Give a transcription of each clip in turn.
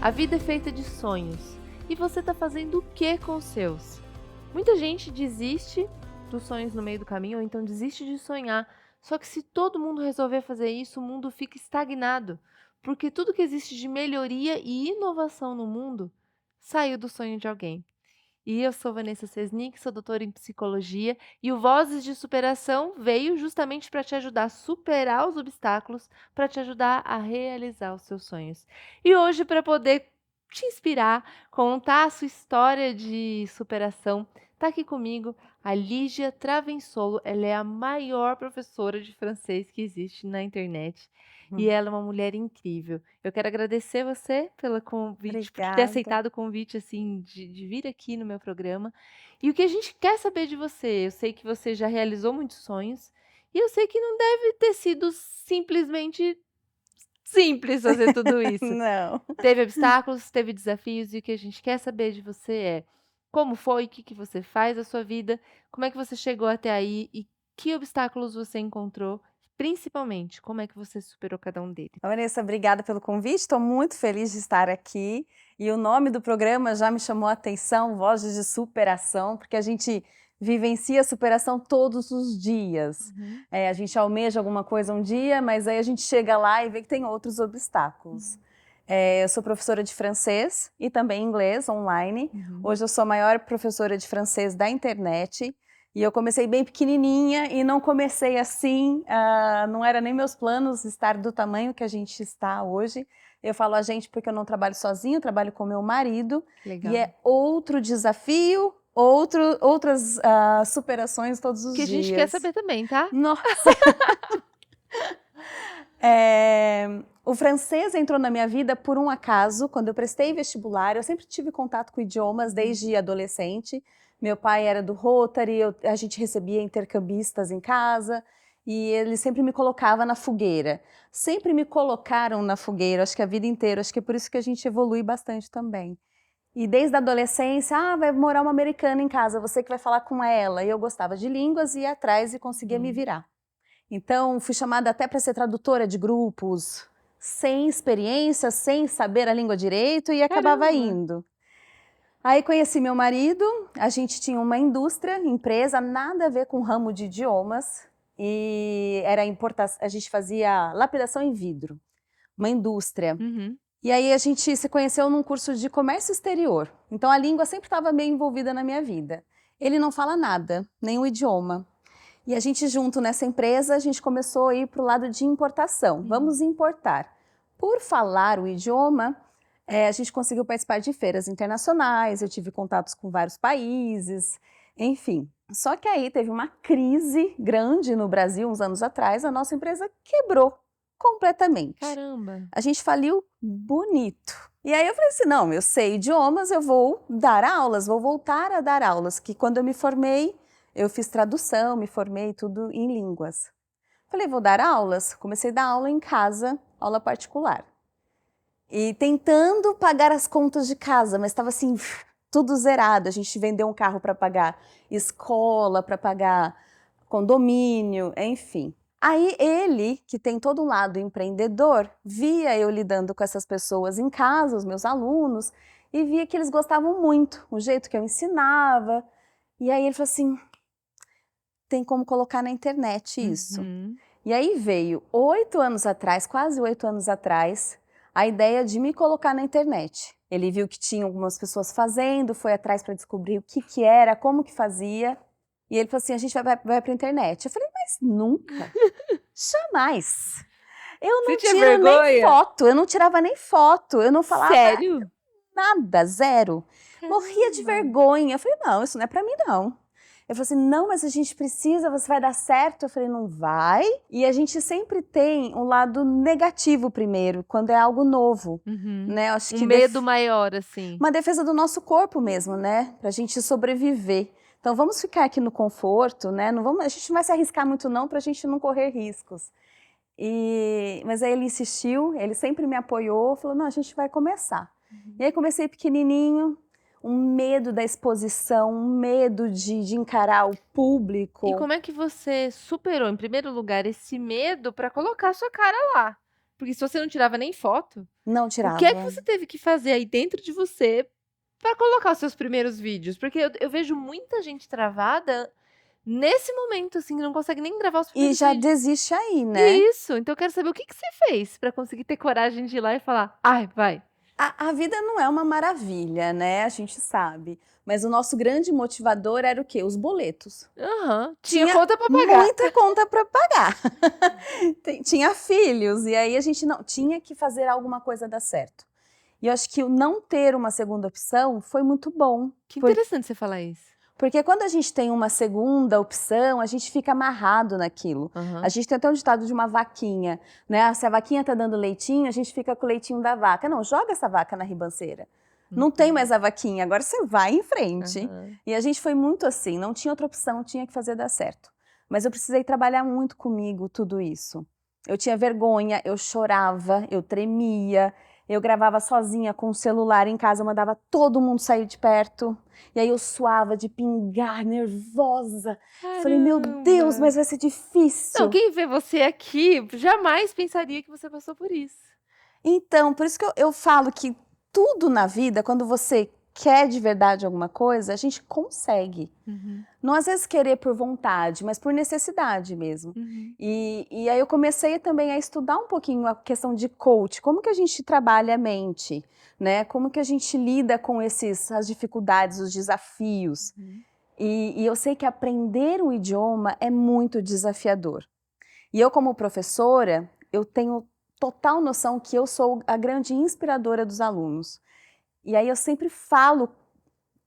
A vida é feita de sonhos. E você tá fazendo o que com os seus? Muita gente desiste dos sonhos no meio do caminho, ou então desiste de sonhar. Só que se todo mundo resolver fazer isso, o mundo fica estagnado. Porque tudo que existe de melhoria e inovação no mundo saiu do sonho de alguém. E eu sou Vanessa Cesnik, sou doutora em psicologia e o Vozes de Superação veio justamente para te ajudar a superar os obstáculos, para te ajudar a realizar os seus sonhos. E hoje, para poder te inspirar, contar a sua história de superação, está aqui comigo a Lígia Travensolo. Ela é a maior professora de francês que existe na internet. E ela é uma mulher incrível. Eu quero agradecer você pelo convite, por ter Obrigada. aceitado o convite, assim, de vir aqui no meu programa. E o que a gente quer saber de você? Eu sei que você já realizou muitos sonhos, e eu sei que não deve ter sido simplesmente simples fazer tudo isso. Não. Teve obstáculos, teve desafios, e o que a gente quer saber de você é como foi, o que que você faz da sua vida, como é que você chegou até aí e que obstáculos você encontrou, principalmente, como é que você superou cada um deles. Vanessa, obrigada pelo convite. Estou muito feliz de estar aqui. E o nome do programa já me chamou a atenção, Vozes de Superação, porque a gente vivencia a superação todos os dias. Uhum. A gente almeja alguma coisa um dia, mas aí a gente chega lá e vê que tem outros obstáculos. Eu sou professora de francês e também inglês online. Hoje eu sou a maior professora de francês da internet. E eu comecei bem pequenininha e não comecei assim, não era nem meus planos estar do tamanho que a gente está hoje. Eu falo a gente porque eu não trabalho sozinha, eu trabalho com meu marido. Legal. E é outro desafio, outras superações todos os Que a dias. gente quer saber também, tá? Nossa! O francês entrou na minha vida por um acaso, quando eu prestei vestibular. Eu sempre tive contato com idiomas desde adolescente. Meu pai era do Rotary, a gente recebia intercambistas em casa e ele sempre me colocava na fogueira. Sempre me colocaram na fogueira, acho que a vida inteira, acho que é por isso que a gente evolui bastante também. E desde a adolescência, vai morar uma americana em casa, você que vai falar com ela. E eu gostava de línguas, ia atrás e conseguia me virar. Então, fui chamada até para ser tradutora de grupos, sem experiência, sem saber a língua direito e acabava Caramba. indo. Aí conheci meu marido, a gente tinha uma indústria, empresa, nada a ver com o ramo de idiomas, e era importação, a gente fazia lapidação em vidro, uma indústria. E aí a gente se conheceu num curso de comércio exterior, então a língua sempre estava meio envolvida na minha vida. Ele não fala nada, nem o idioma. E a gente junto nessa empresa, a gente começou a ir para o lado de importação. Vamos importar. Por falar o idioma, a gente conseguiu participar de feiras internacionais, eu tive contatos com vários países, enfim. Só que aí teve uma crise grande no Brasil, uns anos atrás, a nossa empresa quebrou completamente. Caramba. A gente faliu bonito. E aí eu falei assim, não, eu sei idiomas, eu vou dar aulas, vou voltar a dar aulas, que quando eu me formei, eu fiz tradução, me formei tudo em línguas. Falei, vou dar aulas. Comecei a dar aula em casa, aula particular. E tentando pagar as contas de casa, mas estava assim, tudo zerado. A gente vendeu um carro para pagar escola, para pagar condomínio, enfim. Aí ele, que tem todo um lado empreendedor, via eu lidando com essas pessoas em casa, os meus alunos, e via que eles gostavam muito, o jeito que eu ensinava. E aí ele falou assim, tem como colocar na internet isso. E aí veio 8 anos atrás, quase 8 anos atrás, a ideia de me colocar na internet. Ele viu que tinha algumas pessoas fazendo, foi atrás para descobrir o que que era, como que fazia. E ele falou assim, a gente vai para a internet. Eu falei, mas nunca, jamais. Eu Você não tinha tiro nem vergonha? foto, eu não tirava nem foto, eu não falava Sério? nada, zero. Morria de Caramba. vergonha. Eu falei, não, isso não é para mim não. Ele falou assim, não, mas a gente precisa, você vai dar certo? Eu falei, não vai. E a gente sempre tem um lado negativo primeiro, quando é algo novo, né? Acho que Medo maior, assim. uma defesa do nosso corpo mesmo, né? Pra gente sobreviver. Então vamos ficar aqui no conforto, né? Não vamos, a gente não vai se arriscar muito não pra gente não correr riscos. Mas aí ele insistiu, ele sempre me apoiou, falou, não, a gente vai começar. E aí comecei pequenininho, um medo da exposição, um medo de encarar o público. E como é que você superou, em primeiro lugar, esse medo para colocar a sua cara lá? Porque se você não tirava nem foto, Não o que é que tirava. você teve que fazer aí dentro de você pra colocar os seus primeiros vídeos? Porque eu vejo muita gente travada nesse momento, assim, que não consegue nem gravar os E primeiros já vídeos. desiste aí, né? Isso, então eu quero saber o que você fez pra conseguir ter coragem de ir lá e falar: "Ai, vai". A vida não é uma maravilha, né, a gente sabe, mas o nosso grande motivador era o quê? Os boletos. Aham, tinha Tinha conta pra pagar. muita conta para pagar. Tinha filhos, e aí a gente não tinha que fazer alguma coisa dar certo. E eu acho que o não ter uma segunda opção foi muito bom, Que interessante você falar isso. porque quando a gente tem uma segunda opção, a gente fica amarrado naquilo. A Aham. gente tem até um ditado de uma vaquinha, né? Se a vaquinha tá dando leitinho, a gente fica com o leitinho da vaca. Não, joga essa vaca na ribanceira. Não tem mais a vaquinha, agora você vai em frente. Aham. E a gente foi muito assim, não tinha outra opção, tinha que fazer dar certo. Mas eu precisei trabalhar muito comigo tudo isso. Eu tinha vergonha, eu chorava, eu tremia, eu gravava sozinha com o celular em casa, eu mandava todo mundo sair de perto. E aí eu suava de pingar, nervosa. Falei, meu Deus, Caramba! mas vai ser difícil. Não, quem vê você aqui jamais pensaria que você passou por isso. Então, por isso que eu falo que tudo na vida, quando você quer de verdade alguma coisa, a gente consegue. Não às vezes querer por vontade, mas por necessidade mesmo. E aí eu comecei também a estudar um pouquinho a questão de coach, como que a gente trabalha a mente, né? Como que a gente lida com as dificuldades, os desafios. E eu sei que aprender um idioma é muito desafiador. E eu, como professora, eu tenho total noção que eu sou a grande inspiradora dos alunos. E aí eu sempre falo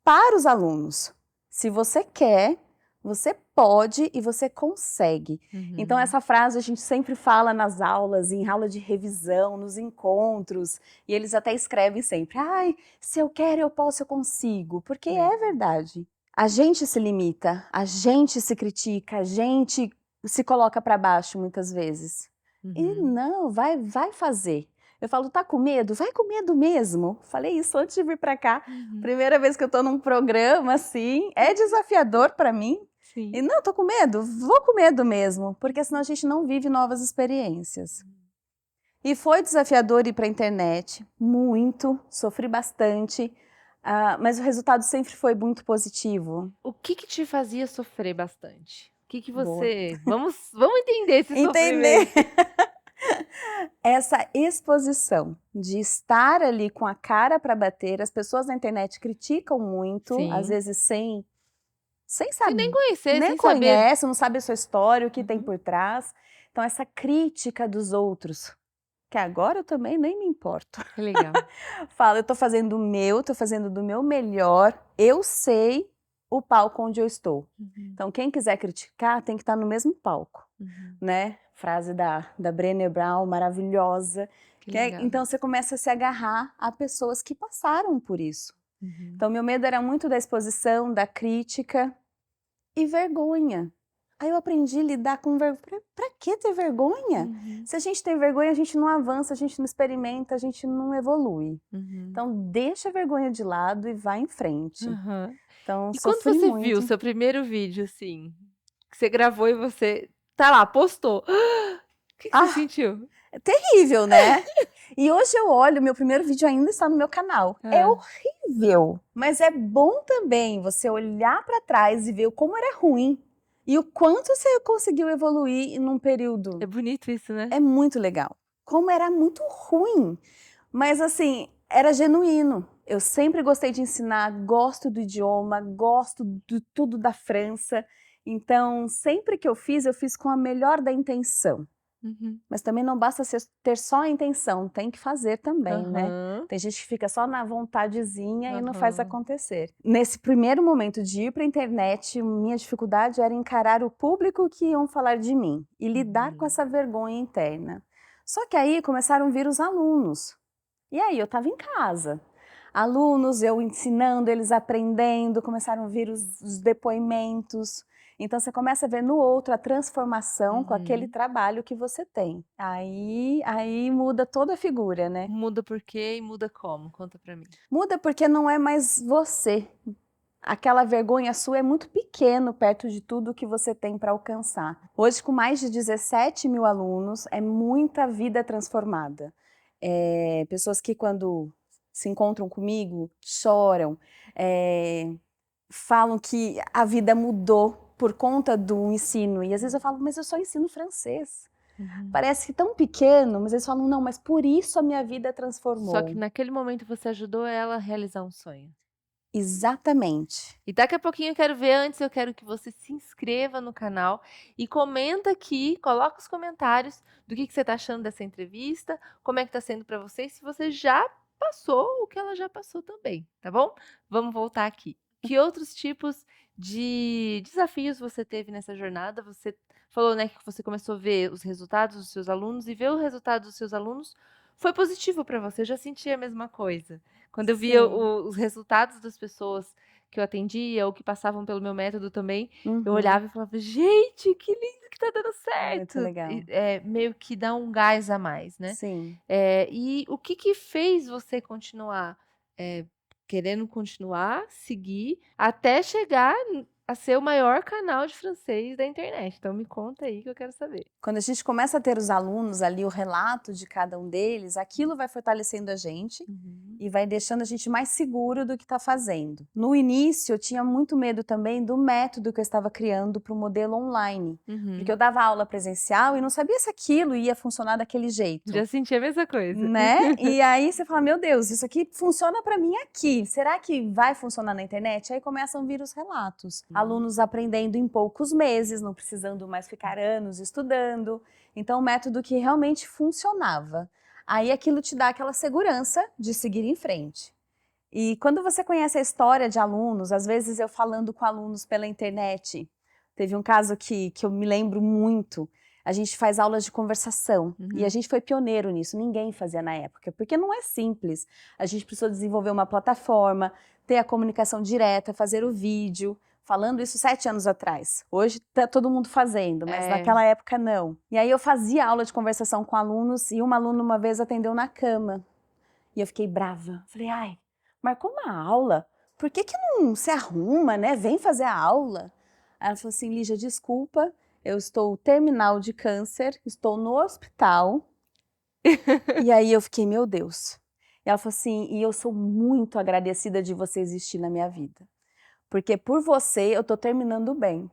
para os alunos, se você quer, você pode e você consegue. Então essa frase a gente sempre fala nas aulas, em aula de revisão, nos encontros, e eles até escrevem sempre, ai, se eu quero, eu posso, eu consigo, porque é verdade. A gente se limita, a gente se critica, a gente se coloca para baixo muitas vezes. E não, vai fazer. Eu falo, tá com medo? Vai com medo mesmo. Falei isso antes de vir para cá. Primeira vez que eu tô num programa assim, é desafiador para mim. Sim. E não, tô com medo? Vou com medo mesmo, porque senão a gente não vive novas experiências. E foi desafiador ir para a internet, muito, sofri bastante, mas o resultado sempre foi muito positivo. O que te fazia sofrer bastante? O que Boa. você... Vamos entender esse Entender sofrimento. essa exposição de estar ali com a cara para bater, as pessoas na internet criticam muito, Sim. às vezes sem Sem saber, nem conhecer, nem sem saber. conhece, não sabe a sua história, o que tem por trás. Então essa crítica dos outros, que agora eu também nem me importo. Que legal. Falo, eu tô fazendo o meu, tô fazendo do meu melhor, eu sei o palco onde eu estou. Então quem quiser criticar tem que estar no mesmo palco, né? Frase da Brené Brown, maravilhosa. Que legal. Então você começa a se agarrar a pessoas que passaram por isso. Então meu medo era muito da exposição, da crítica e vergonha. Aí eu aprendi a lidar com vergonha. Pra que ter vergonha? Se a gente tem vergonha, a gente não avança, a gente não experimenta, a gente não evolui. Então deixa a vergonha de lado e vai em frente. Então E quando sofri você muito. viu o seu primeiro vídeo, assim, que você gravou e você, tá lá, postou, o que você sentiu? É terrível, né? E hoje eu olho, meu primeiro vídeo ainda está no meu canal. É horrível, mas é bom também você olhar para trás e ver como era ruim e o quanto você conseguiu evoluir num período. É bonito isso, né? É muito legal. Como era muito ruim, mas assim, era genuíno. Eu sempre gostei de ensinar, gosto do idioma, gosto de tudo da França. Então, sempre que eu fiz com a melhor da intenção. Mas também não basta ter só a intenção, tem que fazer também, né? Tem gente que fica só na vontadezinha e não faz acontecer. Nesse primeiro momento de ir para a internet, minha dificuldade era encarar o público que iam falar de mim e lidar com essa vergonha interna. Só que aí começaram a vir os alunos. E aí eu estava em casa. Alunos, eu ensinando, eles aprendendo, começaram a vir os depoimentos. Então você começa a ver no outro a transformação com aquele trabalho que você tem. Aí muda toda a figura, né? Muda por quê e muda como? Conta pra mim. Muda porque não é mais você. aquela vergonha sua é muito pequeno perto de tudo que você tem para alcançar. Hoje, com mais de 17 mil alunos, é muita vida transformada. Pessoas que quando se encontram comigo, choram, falam que a vida mudou por conta do ensino. E às vezes eu falo, mas eu só ensino francês. Parece que tão pequeno, mas eles falam, não, mas por isso a minha vida Só que transformou. naquele momento você ajudou ela a realizar um sonho. Exatamente. E daqui a pouquinho eu quero ver, antes eu quero que você se inscreva no canal e comenta aqui, coloca os comentários do que você tá achando dessa entrevista, como é que tá sendo para você, e se você já passou o que ela já passou também, tá bom? Vamos voltar aqui. Que outros tipos de desafios você teve nessa jornada? Você falou, né, que você começou a ver os resultados dos seus alunos e ver o resultado dos seus alunos foi positivo para você, eu já senti a mesma coisa. Quando eu via Sim. os resultados das pessoas que eu atendia ou que passavam pelo meu método também, eu Uhum. olhava e falava: "Gente, que lindo que tá dando Muito certo!" legal. E, meio que dá um gás a mais, né. Sim. E o que que fez você continuar, querendo continuar, seguir, até chegar a ser o maior canal de francês da internet? Então me conta aí que eu quero saber. Quando a gente começa a ter os alunos ali, o relato de cada um deles, aquilo vai fortalecendo a gente e vai deixando a gente mais seguro do que está fazendo. No início, eu tinha muito medo também do método que eu estava criando para o modelo online, porque eu dava aula presencial e não sabia se aquilo ia funcionar daquele jeito. Já senti a mesma coisa. Né? E aí você fala, meu Deus, isso aqui funciona para mim aqui. Será que vai funcionar na internet? Aí começam a vir os relatos. Alunos aprendendo em poucos meses, não precisando mais ficar anos estudando. Então, um método que realmente funcionava. Aí aquilo te dá aquela segurança de seguir em frente. E quando você conhece a história de alunos, às vezes eu falando com alunos pela internet, teve um caso que eu me lembro muito. A gente faz aulas de conversação e a gente foi pioneiro nisso, ninguém fazia na época, porque não é simples. A gente precisou desenvolver uma plataforma, ter a comunicação direta, fazer o vídeo, falando isso 7 anos atrás. Hoje está todo mundo fazendo, mas naquela época não. E aí eu fazia aula de conversação com alunos e uma aluna uma vez atendeu na cama. E eu fiquei brava. Falei, ai, marcou uma aula, por que que não se arruma, né? Vem fazer a aula. Aí ela falou assim, Lígia, desculpa, eu estou terminal de câncer, estou no hospital. E aí eu fiquei, meu Deus. E ela falou assim, e eu sou muito agradecida de você existir na minha vida. Porque por você eu tô terminando bem.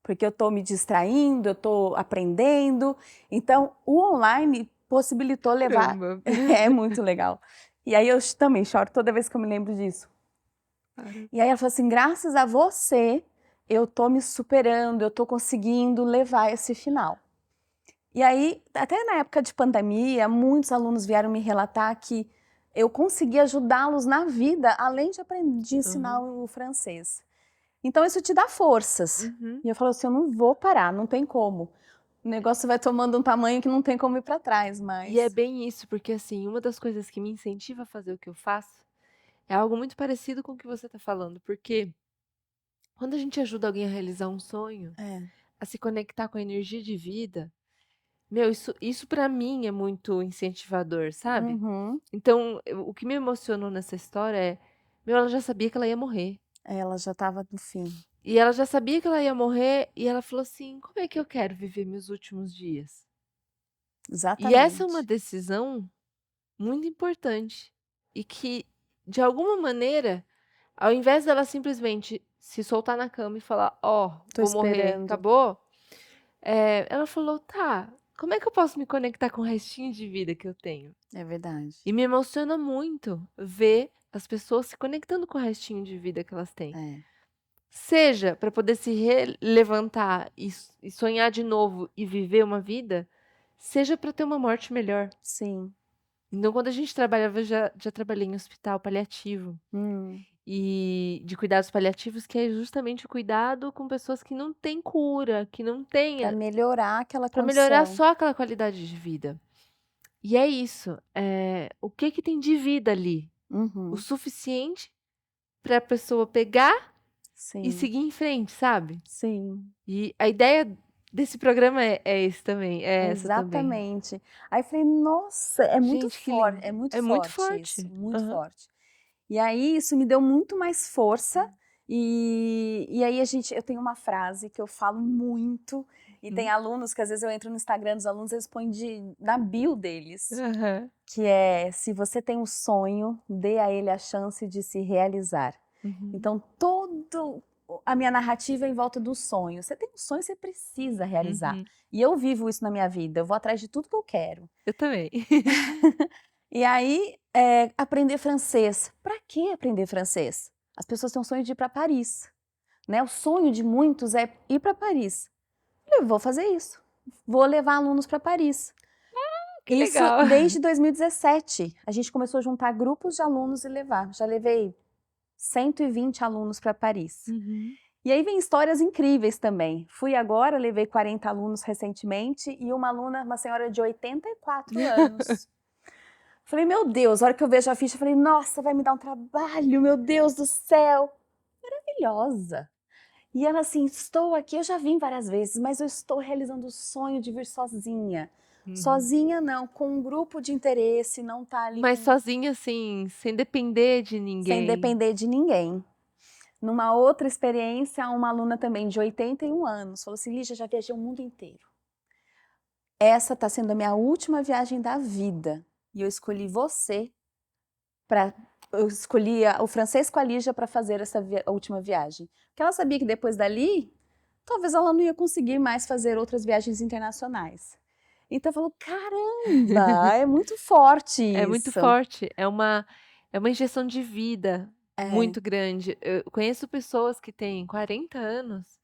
Porque eu tô me distraindo, eu tô aprendendo. Então, o online possibilitou levar. Caramba. É muito legal. E aí eu também choro toda vez que eu me lembro disso. E aí ela falou assim, graças a você, eu tô me superando, eu tô conseguindo levar esse final. E aí, até na época de pandemia, muitos alunos vieram me relatar que eu consegui ajudá-los na vida, além de ensinar o francês. Então isso te dá forças. E eu falo assim, eu não vou parar, não tem como. O negócio vai tomando um tamanho que não tem como ir para trás, mas... E é bem isso, porque assim, uma das coisas que me incentiva a fazer o que eu faço é algo muito parecido com o que você está falando, porque quando a gente ajuda alguém a realizar um sonho, a se conectar com a energia de vida, meu, isso para mim é muito incentivador, sabe? Uhum. Então, o que me emocionou nessa história é, meu, ela já sabia que ela ia morrer. Ela já estava no fim. E ela já sabia que ela ia morrer e ela falou assim: como é que eu quero viver meus últimos dias? E essa é uma Exatamente. decisão muito importante e que, de alguma maneira, ao invés dela simplesmente se soltar na cama e falar: "Ó, Tô vou morrer, esperando. acabou", ela falou: "Tá, como é que eu posso me conectar com o restinho de vida que eu tenho?". É verdade. E me emociona muito ver as pessoas se conectando com o restinho de vida que elas têm. É. Seja para poder se levantar e sonhar de novo e viver uma vida, seja para ter uma morte melhor. Sim. Então, quando a gente trabalhava, eu já trabalhei em hospital paliativo Hum. e de cuidados paliativos, que é justamente o cuidado com pessoas que não têm cura, que não têm Para melhorar aquela para melhorar condição. só aquela qualidade de vida. E é isso, o que que tem de vida ali? O Uhum. suficiente para a pessoa pegar e Sim. seguir em frente, sabe? Sim. E a ideia desse programa é esse também, é essa também. Exatamente. Aí eu falei, nossa, é muito Gente, que forte, é lindo. muito É muito forte isso, forte. muito Aham. forte. E aí isso me deu muito mais força E aí eu tenho uma frase que eu falo muito, e tem alunos que às vezes eu entro no Instagram dos alunos, eles põem na bio deles, Aham. que é: se você tem um sonho, dê a ele a chance de se realizar. Uhum. Então, a minha narrativa é em volta do sonho. Você tem um sonho, você precisa realizar. Uhum. E eu vivo isso na minha vida, eu vou atrás de tudo que eu quero. Eu também. E aí, aprender francês. Para que aprender francês? As pessoas têm um sonho de ir para Paris, né? O sonho de muitos é ir para Paris. Eu vou fazer isso. Vou levar alunos para Paris. Que Isso legal. desde 2017. A gente começou a juntar grupos de alunos e levar. Já levei 120 alunos para Paris. Uhum. E aí vem histórias incríveis também. Fui agora, levei 40 alunos recentemente e uma aluna, uma senhora de 84 anos. Falei, meu Deus, a hora que eu vejo a ficha, eu falei, nossa, vai me dar um trabalho, meu Deus do céu. Maravilhosa. E ela assim, estou aqui, eu já vim várias vezes, mas eu estou realizando o sonho de vir sozinha. Uhum. Sozinha não, com um grupo de interesse, não tá ali Mas sozinha, assim, sem depender de sem ninguém. depender de ninguém. Numa outra experiência, uma aluna também de 81 anos falou assim, Lígia, já viajei o mundo inteiro. Essa está sendo a minha última viagem da vida. E eu escolhi você eu escolhi o francês com a Lígia para fazer essa última viagem. Porque ela sabia que depois dali, talvez ela não ia conseguir mais fazer outras viagens internacionais. Então falou, caramba, é muito forte É muito isso. forte, é uma injeção de vida É. muito grande. Eu conheço pessoas que têm 40 anos,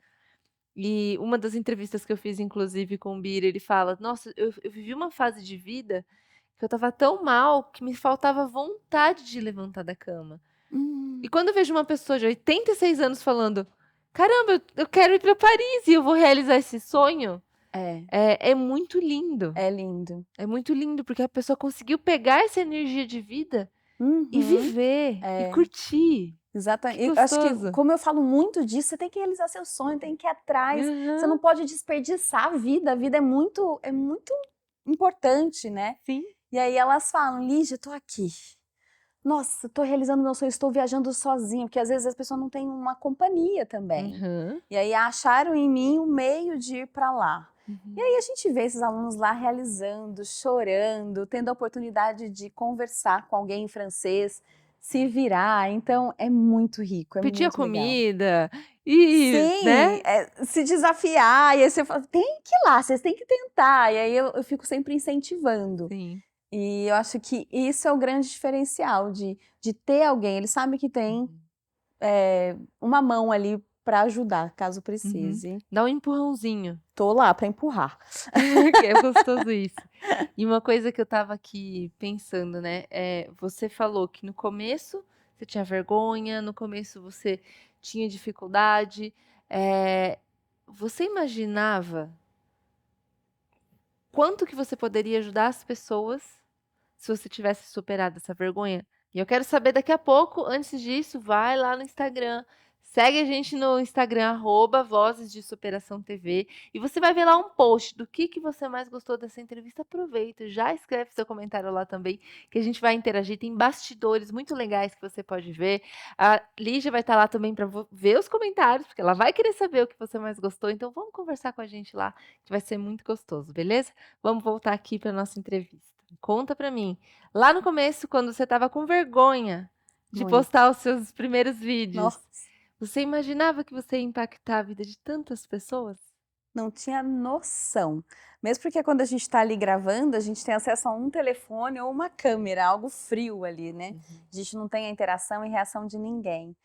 e uma das entrevistas que eu fiz inclusive com o Bira, ele fala: "Nossa, eu vivi uma fase de vida que eu estava tão mal que me faltava vontade de levantar da cama". E Hum, quando eu vejo uma pessoa de 86 anos falando: "Caramba, eu quero ir para Paris e eu vou realizar esse sonho", é, é muito lindo. é lindo. É muito lindo, porque a pessoa conseguiu pegar essa energia de vida e Uhum, viver, e é. curtir. Que Exatamente. Eu acho que, gostoso. como eu falo muito disso, você tem que realizar seu sonho, tem que ir atrás. Você não Aham, pode desperdiçar a vida é muito importante, né? sim. E aí elas falam, Lígia, tô aqui. Nossa, tô realizando meu sonho, estou viajando sozinha, porque às vezes as pessoas não têm uma companhia também. Aham. E aí acharam em mim o meio de ir para lá. E Uhum. aí a gente vê esses alunos lá realizando, chorando, tendo a oportunidade de conversar com alguém em francês, se virar. Então é muito rico, é Pedir a muito legal. comida e, Sim, né. se desafiar, e aí você fala, tem que ir lá, vocês têm que tentar. E aí eu fico sempre incentivando. Sim. E eu acho que isso é o grande diferencial de ter alguém. Ele sabe que tem Uhum. uma mão ali para ajudar, caso Uhum. precise. Dá um empurrãozinho, Tô lá para empurrar. que é gostoso isso. E uma coisa que eu estava aqui pensando, né, você falou que no começo você tinha vergonha, no começo você tinha dificuldade, você imaginava quanto que você poderia ajudar as pessoas se você tivesse superado essa vergonha? E eu quero saber daqui a pouco. Antes disso, vai lá no Instagram, segue a gente no Instagram, @Vozes de Superação TV, e você vai ver lá um post do que você mais gostou dessa entrevista. Aproveita, já escreve seu comentário lá também, que a gente vai interagir. Tem bastidores muito legais que você pode ver. A Lígia vai estar lá também para ver os comentários, porque ela vai querer saber o que você mais gostou. Então vamos conversar com a gente lá, que vai ser muito gostoso, beleza? Vamos voltar aqui para nossa entrevista. Conta para mim, lá no começo, quando você estava com vergonha de Muito. postar os seus primeiros vídeos, Nossa, você imaginava que você ia impactar a vida de tantas pessoas? não tinha noção. Mesmo porque quando a gente está ali gravando, a gente tem acesso a um telefone ou uma câmera, algo frio ali, né? Uhum. A gente não tem a interação e reação de ninguém.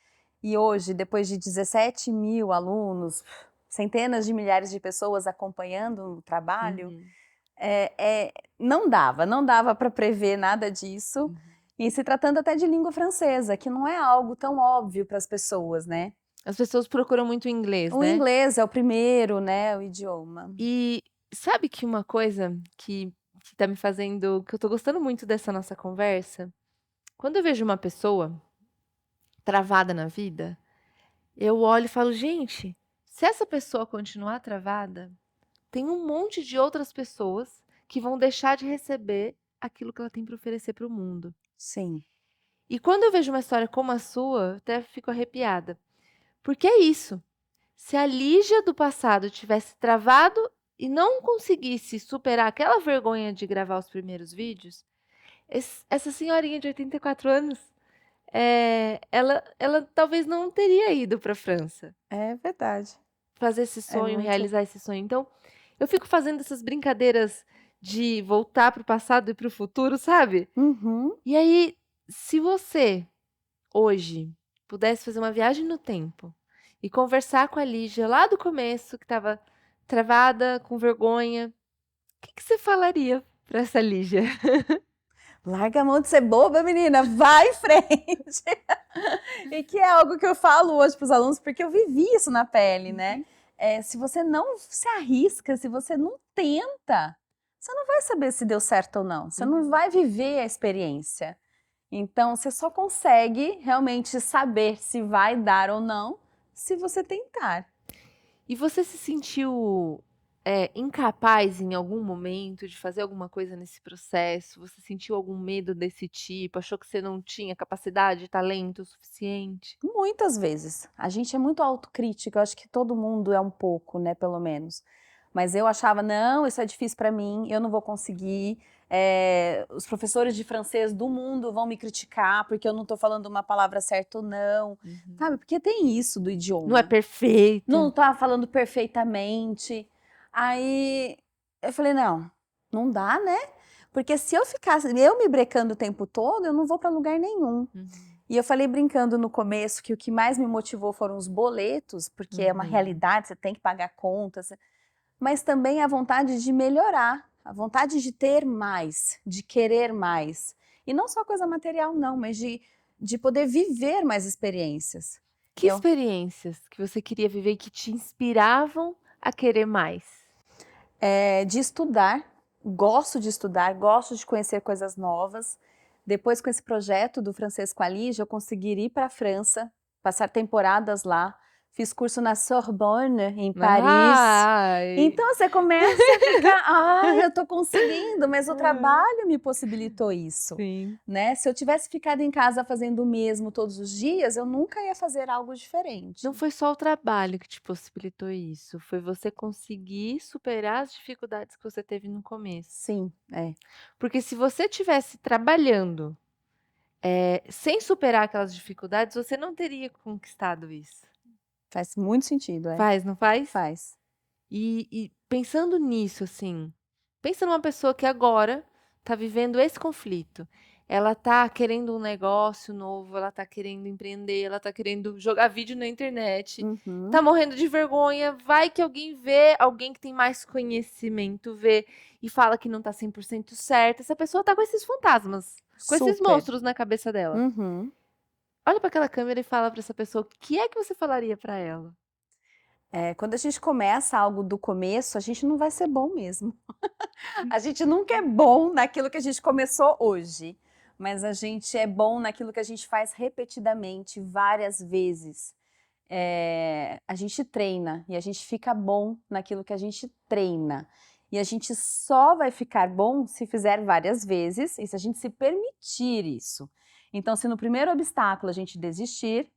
E hoje, depois de 17 mil alunos, centenas de milhares de pessoas acompanhando o trabalho, Uhum. não dava para prever nada disso. Uhum. E se tratando até de língua francesa, que não é algo tão óbvio para as pessoas, né? As pessoas procuram muito inglês, O né? inglês é o primeiro, né, o idioma. E sabe que uma coisa que tá me fazendo, que eu tô gostando muito dessa nossa conversa? Quando eu vejo uma pessoa travada na vida, eu olho e falo: "Gente, se essa pessoa continuar travada, tem um monte de outras pessoas que vão deixar de receber aquilo que ela tem para oferecer para o mundo". Sim. E quando eu vejo uma história como a sua, eu até fico arrepiada, Porque é isso. Se a Lígia do passado tivesse travado e não conseguisse superar aquela vergonha de gravar os primeiros vídeos, essa senhorinha de 84 anos, ela talvez não teria ido para a França É verdade. fazer esse É sonho, muito. realizar esse sonho. Então, eu fico fazendo essas brincadeiras de voltar para o passado e para o futuro, sabe? Uhum. E aí, se você hoje pudesse fazer uma viagem no tempo e conversar com a Lígia lá do começo, que estava travada, com vergonha, o que você falaria para essa Lígia? Larga a mão de ser boba, menina, vai em frente. E que é algo que eu falo hoje para os alunos, porque eu vivi isso na pele, né? Se você não se arrisca, se você não tenta, você não vai saber se deu certo ou não. Você não vai viver a experiência. Então, você só consegue realmente saber se vai dar ou não se você tentar. E você se sentiu incapaz em algum momento de fazer alguma coisa nesse processo? Você sentiu algum medo desse tipo? Achou que você não tinha capacidade, talento suficiente? Muitas vezes. A gente é muito autocrítica, eu acho que todo mundo é um pouco, né, pelo menos. Mas eu achava, não, isso é difícil para mim, eu não vou conseguir. Os professores de francês do mundo vão me criticar porque eu não estou falando uma palavra certa ou não, sabe? Porque tem isso do Não é idioma. Não perfeita. tá falando perfeitamente. Aí eu falei, não dá, né? Porque se eu ficasse, eu me brecando o tempo todo, eu não vou para lugar nenhum. E eu falei brincando no começo que o que mais me motivou foram os boletos, porque é uma realidade, você tem que pagar contas, mas também a vontade de melhorar, a vontade de ter mais, de querer mais. E não só coisa material, não, mas de poder viver mais experiências. Que experiências que você queria viver e que te inspiravam a querer mais? De estudar, gosto de conhecer coisas novas. Depois, com esse projeto do Francês com a Lígia, eu consegui ir para a França, passar temporadas lá. Fiz curso na Sorbonne, em Paris. Ai. Então você começa a ficar, eu tô conseguindo, mas o trabalho me possibilitou isso, Sim. né? Se eu tivesse ficado em casa fazendo o mesmo todos os dias, eu nunca ia fazer algo diferente. Não foi só o trabalho que te possibilitou isso, foi você conseguir superar as dificuldades que você teve no começo. Sim, Porque se você tivesse trabalhando, sem superar aquelas dificuldades, você não teria conquistado isso. faz muito sentido, Faz, não faz? Faz. E pensando nisso, assim, pensa numa pessoa que agora está vivendo esse conflito. Ela está querendo um negócio novo, ela está querendo empreender, ela está querendo jogar vídeo na internet, está morrendo de vergonha, vai que alguém vê, alguém que tem mais conhecimento vê e fala que não está 100% certa. Essa pessoa está com esses fantasmas, com esses Super. monstros na cabeça dela. Uhum. Olha para aquela câmera e fala para essa pessoa, o que é que você falaria para ela? Quando a gente começa algo do começo, a gente não vai ser bom mesmo. A gente nunca é bom naquilo que a gente começou hoje, mas a gente é bom naquilo que a gente faz repetidamente, várias vezes. A gente treina e a gente fica bom naquilo que a gente treina. E a gente só vai ficar bom se fizer várias vezes e se a gente se permitir isso. Então, se no primeiro obstáculo a gente desistir,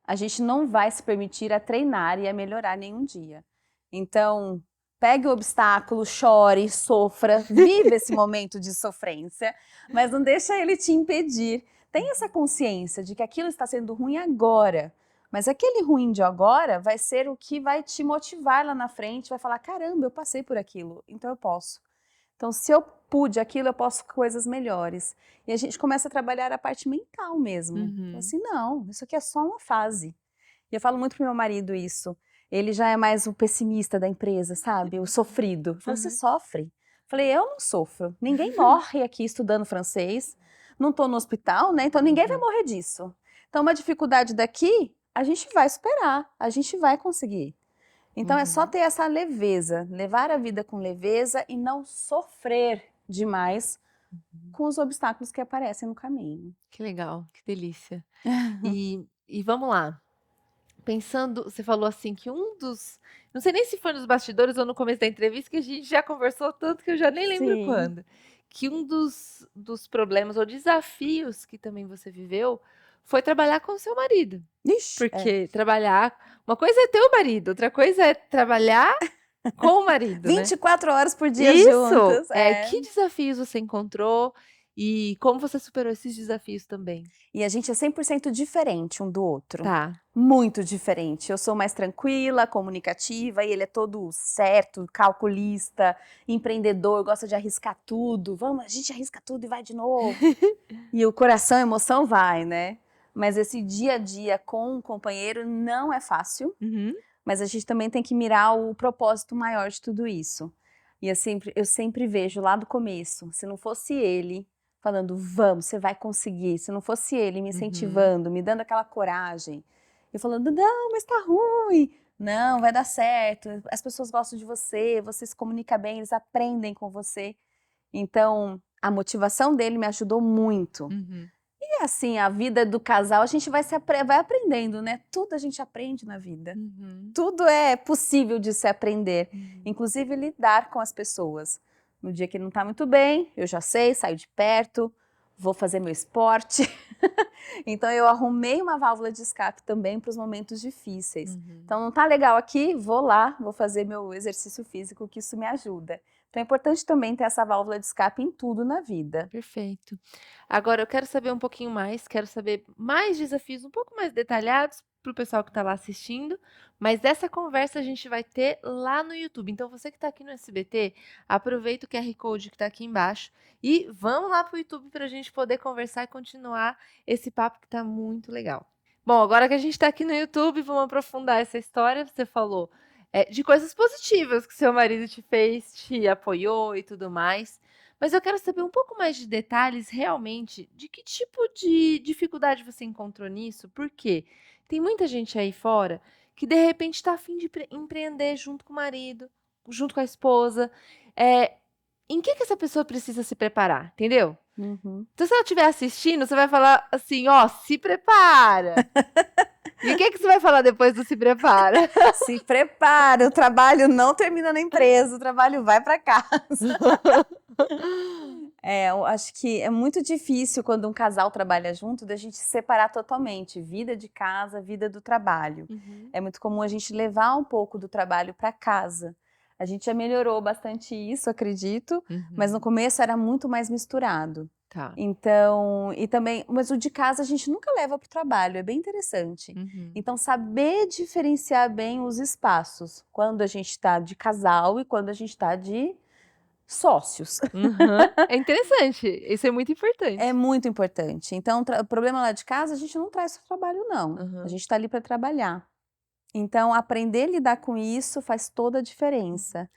a gente não vai se permitir a treinar e a melhorar nenhum dia. Então, pegue o obstáculo, chore, sofra, vive esse momento de sofrência, mas não deixa ele te impedir. Tenha essa consciência de que aquilo está sendo ruim agora, mas aquele ruim de agora vai ser o que vai te motivar lá na frente, vai falar, caramba, eu passei por aquilo, então eu posso. Então, se eu pude aquilo, eu posso coisas melhores. E a gente começa a trabalhar a parte mental mesmo. Assim, não, isso aqui é só uma fase. E eu falo muito pro meu marido isso. Ele já é mais o pessimista da empresa, sabe? O sofrido. Fala, você sofre? Falei, eu não sofro. Ninguém morre aqui estudando francês. Não tô no hospital, né? Então ninguém vai morrer disso. Então uma dificuldade daqui, a gente vai superar. A gente vai conseguir. Então é só ter essa leveza, levar a vida com leveza e não sofrer demais com os obstáculos que aparecem no caminho. Que legal, que delícia. E vamos lá. Pensando, você falou assim que não sei nem se foi nos bastidores ou no começo da entrevista, que a gente já conversou tanto que eu já nem lembro Sim. quando. Que um dos problemas ou desafios que também você viveu foi trabalhar com o seu marido. Ixi, Porque trabalhar... Uma coisa é ter o marido, outra coisa é trabalhar com o marido, né? 24 horas por dia Isso! juntos. Que desafios você encontrou e como você superou esses desafios também? E a gente é 100% diferente um do outro. Tá. Muito diferente. Eu sou mais tranquila, comunicativa, e ele é todo certo, calculista, empreendedor, gosta de arriscar tudo. Vamos, a gente arrisca tudo e vai de novo. E o coração, a emoção vai, né? Mas esse dia a dia com um companheiro não é fácil, mas a gente também tem que mirar o propósito maior de tudo isso. E eu sempre vejo lá do começo, se não fosse ele falando, vamos, você vai conseguir, se não fosse ele me incentivando, me dando aquela coragem, e falando, não, mas tá ruim, não, vai dar certo, as pessoas gostam de você se comunica bem, eles aprendem com você. Então, a motivação dele me ajudou muito. E assim, a vida do casal, a gente vai aprendendo, né? Tudo a gente aprende na vida. Tudo é possível de se aprender, inclusive lidar com as pessoas. No dia que ele não tá muito bem, eu já sei, saio de perto, vou fazer meu esporte. Então eu arrumei uma válvula de escape também para os momentos difíceis. Então não tá legal aqui, vou lá, vou fazer meu exercício físico, que isso me ajuda. Então é importante também ter essa válvula de escape em tudo na vida. Perfeito. Agora eu quero saber um pouquinho mais, quero saber mais desafios um pouco mais detalhados para o pessoal que está lá assistindo, mas essa conversa a gente vai ter lá no YouTube. Então você que está aqui no SBT, aproveita o QR Code que está aqui embaixo e vamos lá para o YouTube para a gente poder conversar e continuar esse papo que está muito legal. Bom, agora que a gente está aqui no YouTube, vamos aprofundar essa história. Você falou de coisas positivas que seu marido te fez, te apoiou e tudo mais. Mas eu quero saber um pouco mais de detalhes, realmente, de que tipo de dificuldade você encontrou nisso, porque tem muita gente aí fora que, de repente, está a fim de empreender junto com o marido, junto com a esposa. Em que essa pessoa precisa se preparar, entendeu? Então, se ela estiver assistindo, você vai falar assim, ó, se prepara. E o que você vai falar depois do se prepara? Se prepara, o trabalho não termina na empresa, o trabalho vai para casa. Eu acho que é muito difícil quando um casal trabalha junto da gente separar totalmente vida de casa, vida do trabalho. É muito comum a gente levar um pouco do trabalho para casa. A gente já melhorou bastante isso, acredito, mas no começo era muito mais misturado. Tá. Então, e também, mas o de casa a gente nunca leva para o trabalho, é bem interessante. Então, saber diferenciar bem os espaços, quando a gente está de casal e quando a gente está de sócios. É interessante, isso é muito importante. É muito importante. Então, o problema lá de casa, a gente não traz para o trabalho, não. A gente está ali para trabalhar. Então, aprender a lidar com isso faz toda a diferença.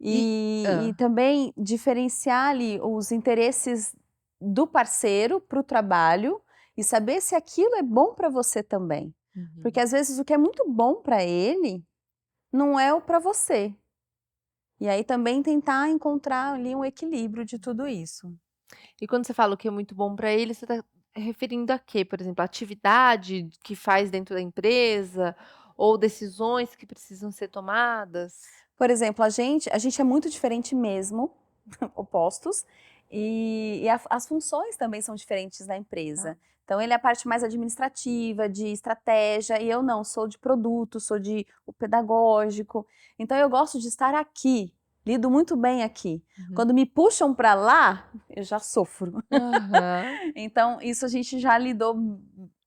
E também diferenciar ali os interesses do parceiro para o trabalho e saber se aquilo é bom para você também. Porque às vezes o que é muito bom para ele não é o para você. E aí também tentar encontrar ali um equilíbrio de tudo isso. E quando você fala o que é muito bom para ele, você está referindo a quê? Por exemplo, a atividade que faz dentro da empresa ou decisões que precisam ser tomadas? Por exemplo, a gente é muito diferente mesmo, opostos, e as funções também são diferentes na empresa. Então ele é a parte mais administrativa, de estratégia, e eu não, sou de produto, sou de o pedagógico. Então eu gosto de estar aqui, lido muito bem aqui. Quando me puxam para lá, eu já sofro. Então isso a gente já lidou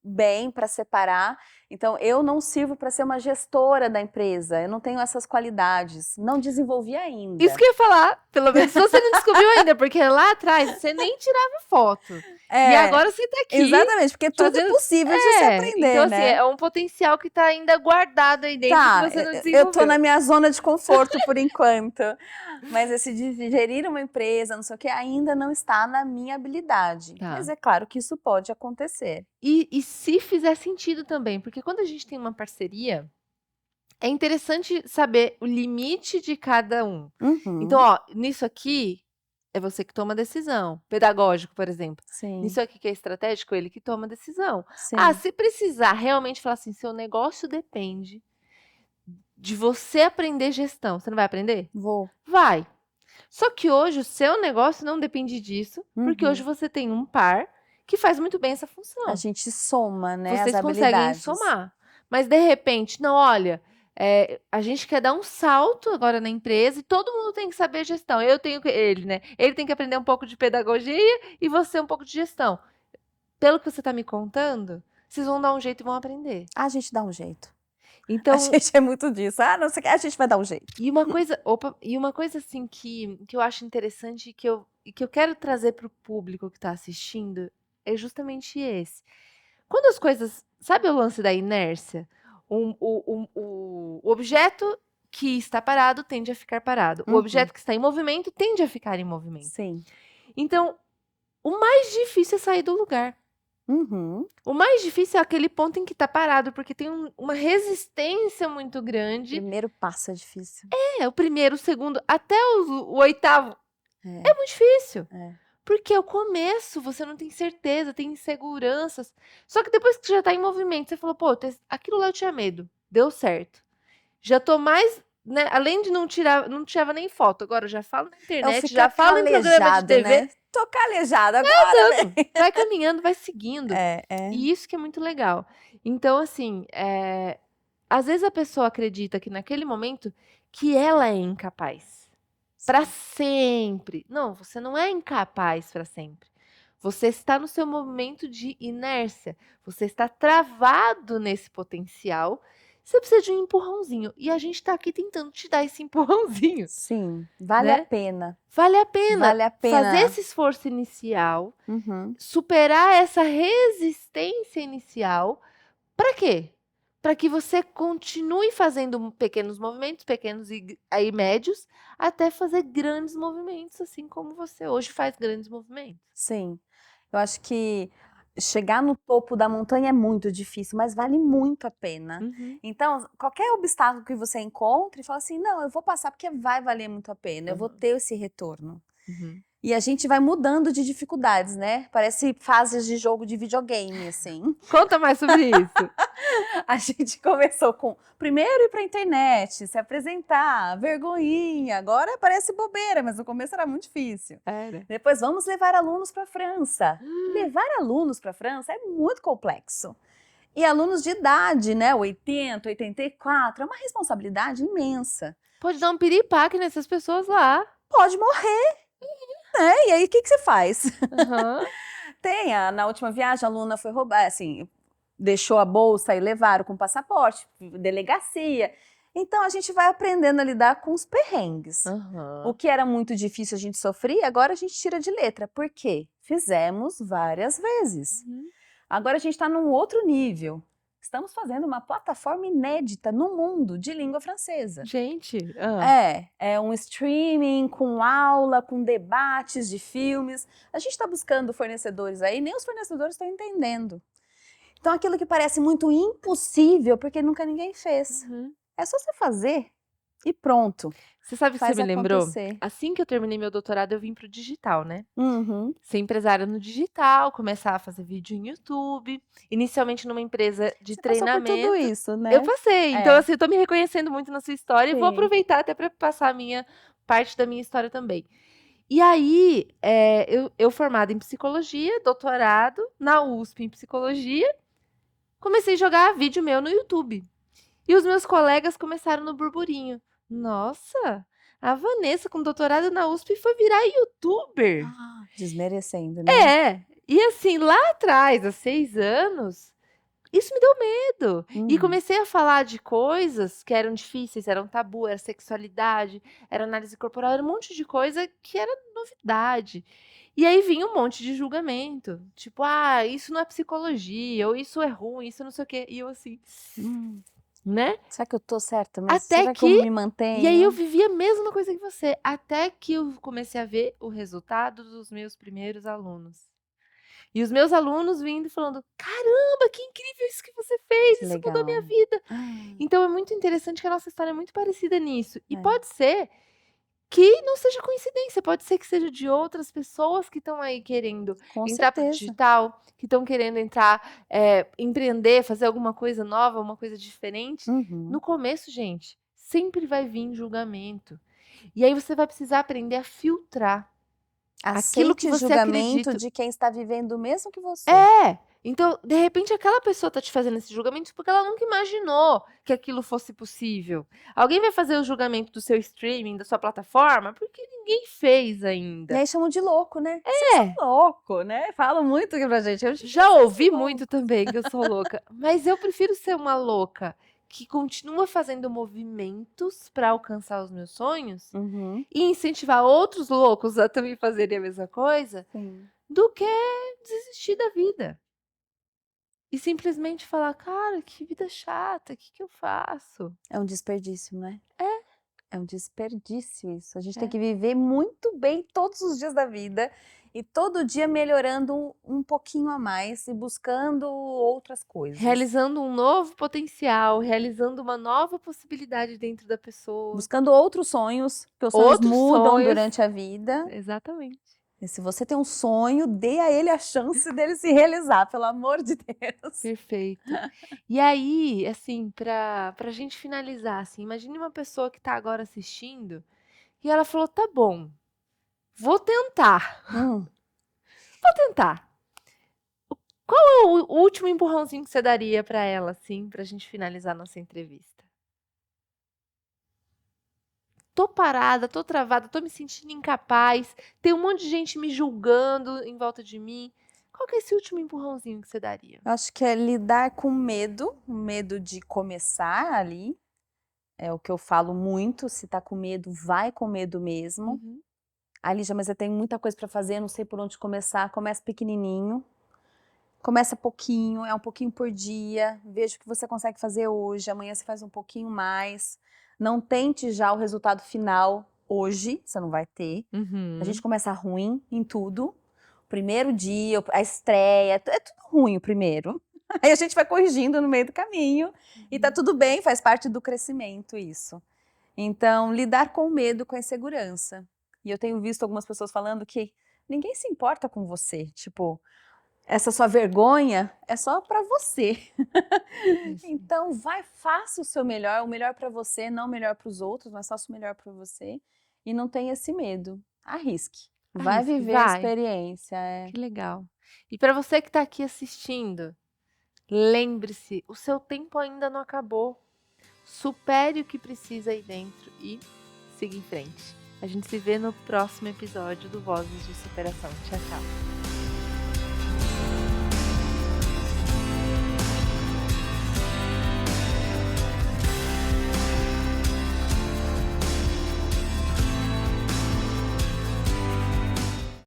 bem para separar. Então eu não sirvo para ser uma gestora da empresa, eu não tenho essas qualidades, não desenvolvi ainda. Isso que eu ia falar, pelo menos você não descobriu ainda, porque lá atrás você nem tirava foto. E agora você tá aqui. Exatamente, porque tudo é possível de se aprender, então, né? Assim, é um potencial que tá ainda guardado aí dentro que você não desenvolveu. Eu tô na minha zona de conforto por enquanto, mas esse de gerir uma empresa, não sei o que, ainda não está na minha habilidade. Mas é claro que isso pode acontecer. E se fizer sentido também, porque quando a gente tem uma parceria, é interessante saber o limite de cada um. Então, ó, nisso aqui, é você que toma a decisão. Pedagógico, por exemplo. Nisso aqui que é estratégico, ele que toma a decisão. Se precisar realmente falar assim, seu negócio depende de você aprender gestão, você não vai aprender? Vou. Vai. Só que hoje o seu negócio não depende disso, porque hoje você tem um par que faz muito bem essa A função. gente soma, né, as Vocês conseguem habilidades. somar. Mas de repente, não, olha, a gente quer dar um salto agora na empresa e todo mundo tem que saber gestão. Ele, né? Ele tem que aprender um pouco de pedagogia e você um pouco de gestão. Pelo que você está me contando, vocês vão dar um jeito e vão aprender. A gente dá um jeito. Então, A gente é muito disso. Ah, não sei o que, a gente vai dar um jeito. e uma coisa assim que eu acho interessante e que eu quero trazer para o público que está assistindo é justamente esse. Quando as coisas. Sabe o lance da inércia? O objeto que está parado tende a ficar parado. O objeto que está em movimento tende a ficar em movimento. Sim. Então, o mais difícil é sair do lugar. Uhum. O mais difícil é aquele ponto em que está parado, porque tem uma resistência muito grande. Primeiro passo é difícil. O primeiro, o segundo, até o oitavo. É. É muito difícil. É. Porque ao começo você não tem certeza, tem inseguranças. Só que depois que você já tá em movimento, você falou, pô, aquilo lá eu tinha medo. Deu certo. Já tô mais, né? Além de não tirava nem foto. Agora eu já falo na internet, já falo em programa de TV. Né? Tô calejada agora, né? Vai caminhando, vai seguindo. É. E isso que é muito legal. Então, assim, às vezes a pessoa acredita que naquele momento que ela é incapaz. Para sempre. Não, você não é incapaz para sempre. Você está no seu momento de inércia. Você está travado nesse potencial. Você precisa de um empurrãozinho. E a gente está aqui tentando te dar esse empurrãozinho. Sim, vale né? a pena. Vale a pena. Vale a pena. Fazer esse esforço inicial, Uhum. superar essa resistência inicial. Para quê? Para que você continue fazendo pequenos movimentos, pequenos e aí médios, até fazer grandes movimentos, assim como você hoje faz grandes movimentos. Sim, eu acho que chegar no topo da montanha é muito difícil, mas vale muito a pena. Uhum. Então, qualquer obstáculo que você encontre, fala assim, não, eu vou passar porque vai valer muito a pena, eu vou ter esse retorno. Uhum. E a gente vai mudando de dificuldades, né? Parece fases de jogo de videogame, assim. Conta mais sobre isso. A gente começou com primeiro ir pra internet, se apresentar, vergonhinha. Agora parece bobeira, mas no começo era muito difícil. Era. Depois vamos levar alunos para a França. Levar alunos para a França é muito complexo. E alunos de idade, né? 80, 84, é uma responsabilidade imensa. Pode dar um piripaque nessas pessoas lá. Pode morrer. Né? E aí, o que você faz? Uhum. Na última viagem, a aluna foi roubar, assim, deixou a bolsa e levaram com passaporte, delegacia. Então, a gente vai aprendendo a lidar com os perrengues. Uhum. O que era muito difícil a gente sofria, agora a gente tira de letra. Por quê? Fizemos várias vezes. Uhum. Agora a gente está num outro nível. Estamos fazendo uma plataforma inédita no mundo de língua francesa. Gente. É um streaming com aula, com debates de filmes. A gente está buscando fornecedores aí, nem os fornecedores estão entendendo. Então aquilo que parece muito impossível, porque nunca ninguém fez. Uhum. É só você fazer e pronto. Você sabe o que Faz você me lembrou? acontecer. Assim que eu terminei meu doutorado, eu vim pro digital, né? Uhum. Ser empresária no digital, começar a fazer vídeo em YouTube, inicialmente numa empresa de Você treinamento. passou por tudo isso, né? Eu passei, então assim, eu tô me reconhecendo muito na sua história e vou Sim. aproveitar até para passar a minha parte da minha história também. E aí, eu formada em psicologia, doutorado na USP em psicologia, comecei a jogar vídeo meu no YouTube. E os meus colegas começaram no burburinho. Nossa, a Vanessa com doutorado na USP foi virar youtuber. Desmerecendo, né? E assim, lá atrás, há 6 anos, isso me deu medo. E comecei a falar de coisas que eram difíceis, eram tabu, era sexualidade, era análise corporal, era um monte de coisa que era novidade. E aí vinha um monte de julgamento. Tipo, isso não é psicologia, ou isso é ruim, isso não sei o quê. E eu assim, né? Será que eu tô certa? Mas Até será que eu me mantenho? E aí eu vivi a mesma coisa que você, até que eu comecei a ver o resultado dos meus primeiros alunos. E os meus alunos vindo e falando, caramba, que incrível isso que você fez, Que isso legal. mudou a minha vida. Então é muito interessante que a nossa história é muito parecida nisso. E pode ser que não seja coincidência, pode ser que seja de outras pessoas que estão aí querendo Com entrar pro certeza. digital, que estão querendo entrar, empreender, fazer alguma coisa nova, uma coisa diferente. No começo, gente, sempre vai vir julgamento. E aí você vai precisar aprender a filtrar. aquilo que Aceite o você julgamento acredita. de quem está vivendo o mesmo que você. Então, de repente, aquela pessoa tá te fazendo esse julgamento porque ela nunca imaginou que aquilo fosse possível. Alguém vai fazer o julgamento do seu streaming, da sua plataforma, porque ninguém fez E ainda. aí chamam de louco, né? Vocês são louco, né? Falam muito aqui pra gente. Já ouvi muito também que eu sou louca, mas eu prefiro ser uma louca que continua fazendo movimentos para alcançar os meus sonhos Uhum, e incentivar outros loucos a também fazerem a mesma coisa, sim. do que desistir da vida. E simplesmente falar: "Cara, que vida chata, o que que eu faço?". É um desperdício, não é? É um desperdício isso. A gente tem É. que viver muito bem todos os dias da vida e todo dia melhorando um pouquinho a mais e buscando outras coisas. Realizando um novo potencial, realizando uma nova possibilidade dentro da pessoa. Buscando outros sonhos, porque os sonhos Outros mudam sonhos. durante a vida. Exatamente. E se você tem um sonho, dê a ele a chance dele se realizar, pelo amor de Deus. Perfeito. E aí, assim, pra gente finalizar, assim, imagine uma pessoa que tá agora assistindo e ela falou: "Tá bom, vou tentar, Hum, vou tentar". Qual é o último empurrãozinho que você daria pra ela, assim, pra gente finalizar nossa entrevista? Tô parada, tô travada, tô me sentindo incapaz, tem um monte de gente me julgando em volta de mim. Qual que é esse último empurrãozinho que você daria? eu acho que é lidar com medo, o medo de começar ali. É o que eu falo muito, se tá com medo, vai com medo mesmo. Uhum. "Ah, Lígia, mas eu tenho muita coisa para fazer, não sei por onde começar", começa pequenininho, começa pouquinho, é um pouquinho por dia, veja o que você consegue fazer hoje, amanhã você faz um pouquinho mais. Não tente já o resultado final hoje, você não vai ter. A gente Uhum. começa ruim em tudo. Primeiro dia, a estreia, é tudo ruim o primeiro. Aí a gente vai corrigindo no meio do caminho e tá tudo bem, faz parte do crescimento isso. Então, lidar com o medo, com a insegurança. E eu tenho visto algumas pessoas falando que ninguém se importa com você, tipo, essa sua vergonha é só pra você. Isso. Então, vai, faça o melhor pra você, não o melhor para os outros, mas faça o melhor pra você e não tenha esse medo. Arrisque. Vai Arrisque, viver a vai. experiência, Que legal. E para você que está aqui assistindo, lembre-se, o seu tempo ainda não acabou. Supere o que precisa aí dentro e siga em frente. A gente se vê no próximo episódio do Vozes de Superação. Tchau, tchau.